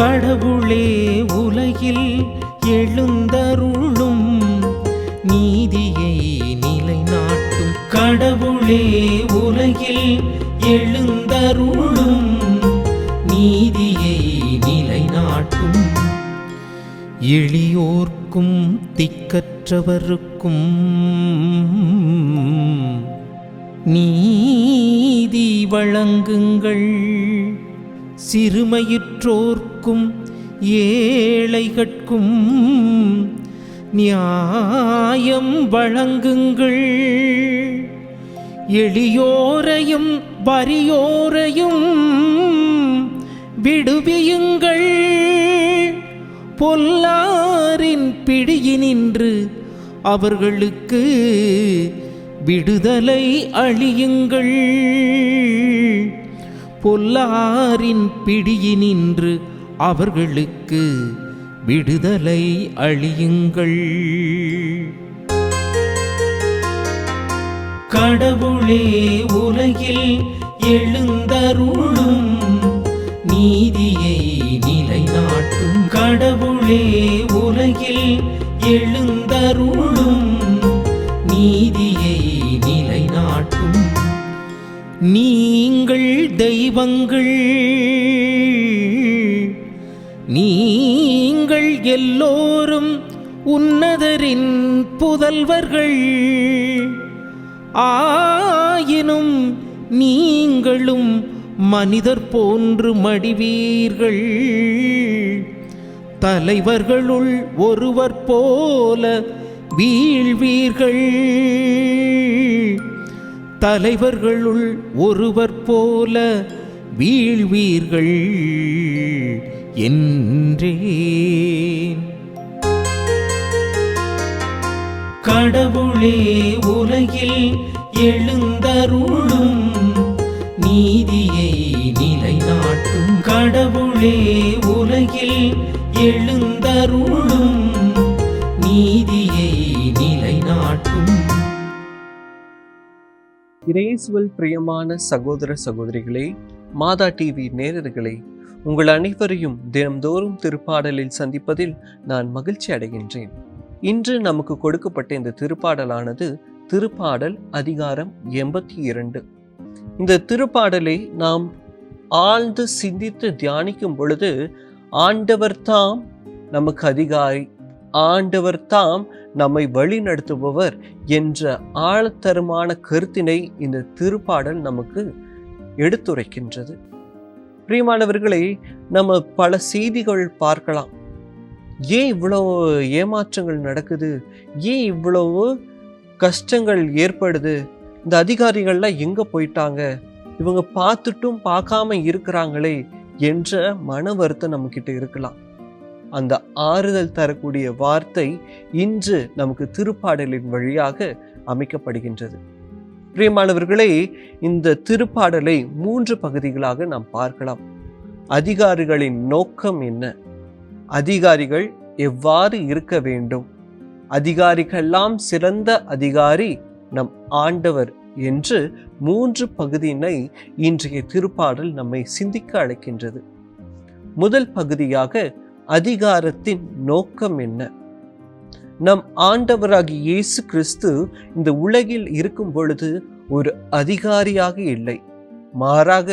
கடவுளே உலகில் எழுந்தருளும் நீதியை நிலைநாட்டும். கடவுளே உலகில் எழுந்தருளும் நீதியை நிலைநாட்டும். எளியோர்க்கும் திக்கற்றவருக்கும் நீதி வழங்குங்கள். சிறுமையுற்றோர்க்கும் ஏழைகட்கும் நியாயம் வழங்குங்கள். எளியோரையும் வறியோரையும் விடுவியுங்கள். பொல்லாரின் பிடியினின்று அவர்களுக்கு விடுதலை அளியுங்கள். பொல்லாரின் பிடியினின்று அவர்களுக்கு விடுதலை அளியுங்கள். கடவுளே உலகில் எழுந்தருளும் நீதியை நிலைநாட்டும். கடவுளே உலகில் எழுந்தருளும் நீதியை நிலைநாட்டும். நீங்கள் தெய்வங்கள், நீங்கள் எல்லோரும் உன்னதரின் புதல்வர்கள். ஆயினும் நீங்களும் மனிதர் போன்று மடிவீர்கள். தலைவர்களுள் ஒருவர் போல வீழ்வீர்கள். தலைவர்களுள் ஒருவர் போல வீழ்வீர்கள் என்றேன். கடவுளே உலகில் எழுந்தருளும் நீதியை நிலைநாட்டும். கடவுளே உலகில் எழுந்தருளும் நீதியை நிலைநாட்டும். இயேசுவில் பிரியமான சகோதர சகோதரிகளே, மாதா டிவி நேயர்களே, உங்கள் அனைவரையும் தினம்தோறும் திருப்பாடலில் சந்திப்பதில் நான் மகிழ்ச்சி அடைகின்றேன். இன்று நமக்கு கொடுக்கப்பட்ட இந்த திருப்பாடலானது திருப்பாடல் அதிகாரம் 82. இந்த திருப்பாடலை நாம் ஆழ்ந்து சிந்தித்து தியானிக்கும் பொழுது ஆண்டவர் தாம் நமக்கு அதிகாரி, ஆண்டவர் தாம் நம்மை வழி நடத்துபவர் என்ற ஆழத்தரமான கருத்தினை இந்த திருப்பாடல் நமக்கு எடுத்துரைக்கின்றது. பிரியமானவர்களே, நம்ம பல செய்திகள் பார்க்கலாம். ஏன் இவ்வளவு ஏமாற்றங்கள் நடக்குது, ஏன் இவ்வளவு கஷ்டங்கள் ஏற்படுது, இந்த அதிகாரிகள்லாம் எங்க போயிட்டாங்க, இவங்க பார்த்துட்டும் பார்க்காம இருக்கிறாங்களே என்ற மன வருத்தம் நம்ம கிட்ட இருக்கலாம். அந்த ஆறுதல் தரக்கூடிய வார்த்தை இன்று நமக்கு திருப்பாடலின் வழியாக அமைக்கப்படுகின்றது. பிரியமானவர்களே, இந்த திருப்பாடலை 3 பகுதிகளாக நாம் பார்க்கலாம். அதிகாரிகளின் நோக்கம் என்ன, அதிகாரிகள் எவ்வாறு இருக்க வேண்டும், அதிகாரிகளெல்லாம் சிறந்த அதிகாரி நம் ஆண்டவர் என்று 3 பகுதியினை இன்றைய திருப்பாடல் நம்மை சிந்திக்க அழைக்கின்றது. முதல் பகுதியாக அதிகாரத்தின் நோக்கம் என்ன? நம் ஆண்டவராகிய இயேசு கிறிஸ்து இந்த உலகில் இருக்கும் பொழுது ஒரு அதிகாரியாக இல்லை, மாறாக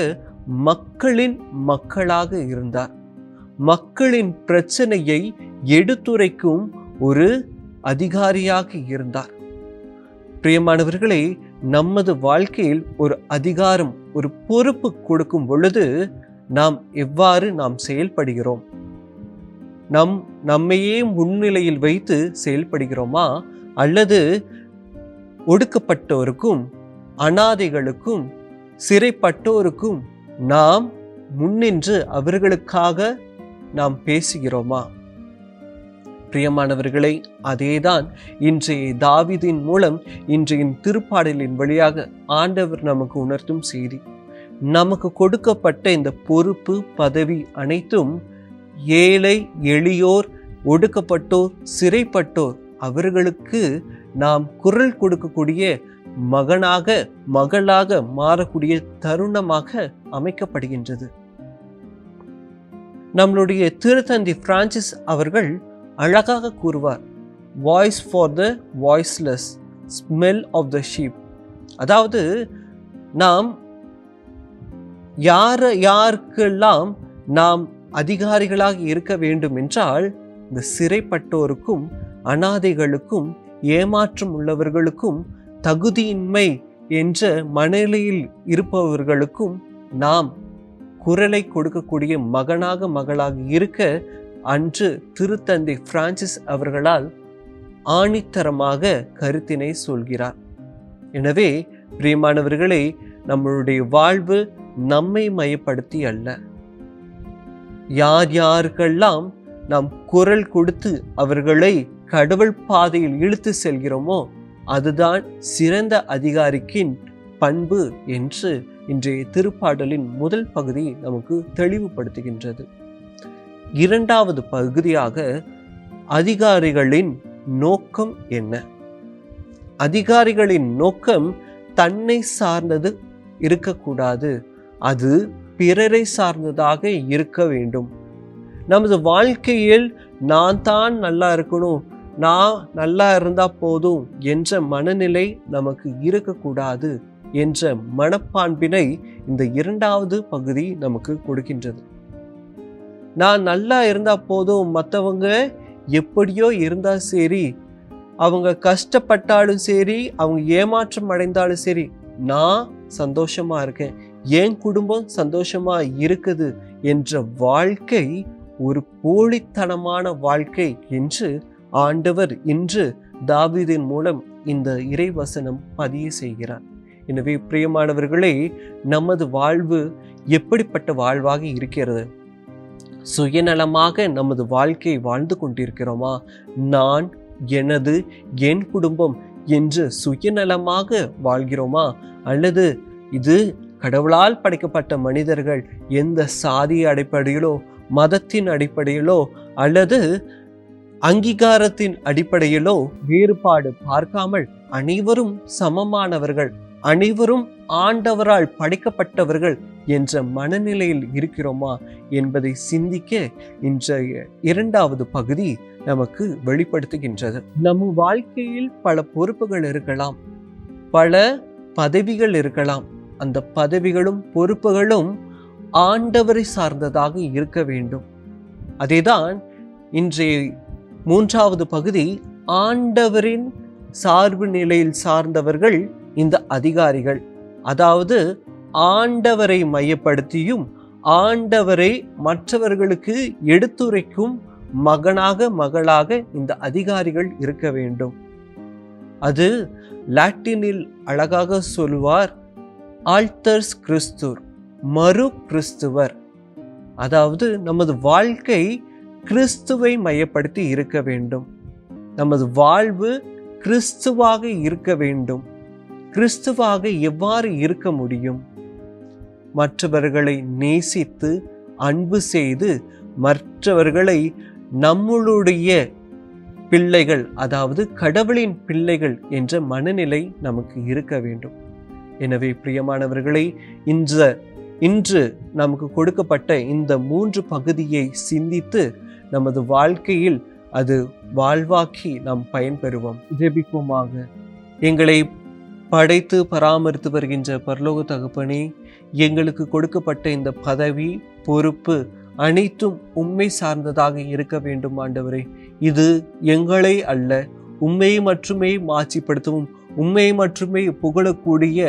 மக்களின் மக்களாக இருந்தார். மக்களின் பிரச்சனையை எடுத்துரைக்கும் ஒரு அதிகாரியாக இருந்தார். பிரியமானவர்களே, நமது வாழ்க்கையில் ஒரு அதிகாரம், ஒரு பொறுப்பு கொடுக்கும் பொழுது நாம் எவ்வாறு செயல்படுகிறோம்? நம்மையே முன்னிலையில் வைத்து செயல்படுகிறோமா, அல்லது ஒடுக்கப்பட்டோருக்கும் அனாதைகளுக்கும் சிறைப்பட்டோருக்கும் நாம் முன்னின்று அவர்களுக்காக நாம் பேசுகிறோமா? பிரியமானவர்களை, அதேதான் இன்றைய தாவீதின் மூலம் இன்றைய திருப்பாடலின் வழியாக ஆண்டவர் நமக்கு உணர்த்தும் செய்தி. நமக்கு கொடுக்கப்பட்ட இந்த பொறுப்பு பதவி அனைத்தும் ஏழை எளியோர், ஒடுக்கப்பட்டோர், சிறைப்பட்டோர் அவர்களுக்கு நாம் குரல் கொடுக்கக்கூடிய மகனாக மகளாக மாறக்கூடிய தருணமாக அமைக்கப்படுகின்றது. நம்மளுடைய திருத்தந்தை பிரான்சிஸ் அவர்கள் அழகாக கூறுவார், voice for the voiceless, smell of the sheep. அதாவது நாம் யாருக்கெல்லாம் நாம் அதிகாரிகளாக இருக்க வேண்டும் என்றால், இந்த சிறைப்பட்டோருக்கும், அனாதைகளுக்கும், ஏமாற்றம் உள்ளவர்களுக்கும், தகுதியின்மை என்ற மனநிலையில் இருப்பவர்களுக்கும் நாம் குரலை கொடுக்கக்கூடிய மகளாக இருக்க அன்று திருத்தந்தை பிரான்சிஸ் அவர்களால் ஆணித்தரமாக கருத்தினை சொல்கிறார். எனவே பிரியமானவர்களே, நம்மளுடைய வாழ்வு நம்மை மையப்படுத்தி அல்ல. யாருக்கெல்லாம் நாம் குரல் கொடுத்து அவர்களை கடவுள் பாதையில் இழுத்து செல்கிறோமோ அதுதான் சிறந்த அதிகாரிக்கின் பண்பு என்று இன்றைய திருப்பாடலின் முதல் பகுதி நமக்கு தெளிவுபடுத்துகின்றது. இரண்டாவது பகுதியாக அதிகாரிகளின் நோக்கம் என்ன? அதிகாரிகளின் நோக்கம் தன்னை சார்ந்தது இருக்கக்கூடாது, அது பிறரை சார்ந்ததாக இருக்க வேண்டும். நமது வாழ்க்கையில் நான் தான் நல்லா இருக்கணும், நான் நல்லா இருந்தா போதும் என்ற மனநிலை நமக்கு இருக்கக்கூடாது என்ற மனப்பான்பினை இந்த இரண்டாவது பகுதி நமக்கு கொடுக்கின்றது. நான் நல்லா இருந்தா போதும், மற்றவங்க எப்படியோ இருந்தா சரி, அவங்க கஷ்டப்பட்டாலும் சரி, அவங்க ஏமாற்றம் அடைந்தாலும் சரி, நான் சந்தோஷமா இருக்கேன், என் குடும்பம் சந்தோஷமா இருக்குது என்ற வாழ்க்கை ஒரு போலித்தனமான வாழ்க்கை என்று ஆண்டவர் இன்று தாவீதின் மூலம் இந்த இறைவசனம் பதிய செய்கிறார். எனவே பிரியமானவர்களே, நமது வாழ்வு எப்படிப்பட்ட வாழ்வாக இருக்கிறது? சுயநலமாக நமது வாழ்க்கையை வாழ்ந்து கொண்டிருக்கிறோமா? நான், எனது, என் குடும்பம் என்று சுயநலமாக வாழ்கிறோமா? அல்லது இது கடவுளால் படைக்கப்பட்ட மனிதர்கள், எந்த சாதி அடிப்படையிலோ, மதத்தின் அடிப்படையிலோ அல்லது அங்கீகாரத்தின் அடிப்படையிலோ வேறுபாடு பார்க்காமல் அனைவரும் சமமானவர்கள், அனைவரும் ஆண்டவரால் படைக்கப்பட்டவர்கள் என்ற மனநிலையில் இருக்கிறோமா என்பதை சிந்திக்க இன்றைய இரண்டாவது பகுதி நமக்கு வெளிப்படுத்துகின்றது. நம் வாழ்க்கையில் பல பொறுப்புகள் இருக்கலாம், பல பதவிகள் இருக்கலாம். அந்த பதவிகளும் பொறுப்புகளும் ஆண்டவரை சார்ந்ததாக இருக்க வேண்டும். அதேதான் இன்றைய மூன்றாவது பகுதி, ஆண்டவரின் சார்பு நிலையில் சார்ந்தவர்கள் இந்த அதிகாரிகள். அதாவது ஆண்டவரை மையப்படுத்தியும் ஆண்டவரை மற்றவர்களுக்கு எடுத்துரைக்கும் மகளாக இந்த அதிகாரிகள் இருக்க வேண்டும். அது லாட்டினில் அழகாக சொல்வார், ஆல்டர்ஸ் கிறிஸ்துவர், மறு கிறிஸ்துவர். அதாவது நமது வாழ்க்கை கிறிஸ்துவை மையப்படுத்தி இருக்க வேண்டும். நமது வாழ்வு கிறிஸ்துவாக இருக்க வேண்டும். கிறிஸ்துவாக எவ்வாறு இருக்க முடியும்? மற்றவர்களை நேசித்து அன்பு செய்து மற்றவர்களை நம்மளுடைய பிள்ளைகள், அதாவது கடவுளின் பிள்ளைகள் என்ற மனநிலை நமக்கு இருக்க வேண்டும். எனவே பிரியமானவர்களை, இன்று நமக்கு கொடுக்கப்பட்ட இந்த 3 பகுதியை சிந்தித்து நமது வாழ்க்கையில் அது வாழ்வாக்கி நாம் பயன்பெறுவோம். ஜெபிப்போமாக. எங்களை படைத்து பராமரித்து வருகின்ற பரலோக தகப்பனே, எங்களுக்கு கொடுக்கப்பட்ட இந்த பதவி, பொறுப்பு அனைத்தும் உண்மை சார்ந்ததாக இருக்க வேண்டும் ஆண்டவரே. இது எங்களை அல்ல, உண்மையை மட்டுமே மாட்சிப்படுத்தவும் உண்மையை மட்டுமே புகழக்கூடிய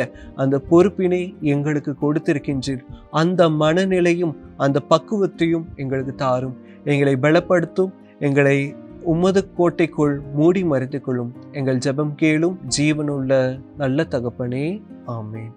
அந்த பொறுப்பினை எங்களுக்கு கொடுத்திருக்கின்றீர். அந்த மனநிலையும் அந்த பக்குவத்தையும் எங்களுக்கு தாரும். எங்களை பலப்படுத்தும். எங்களை உமது கோட்டைக்குள் மூடி மறைத்துக் கொள்ளும். எங்கள் ஜெபம் கேளும் ஜீவனுள்ள நல்ல தகப்பனே. ஆமென்.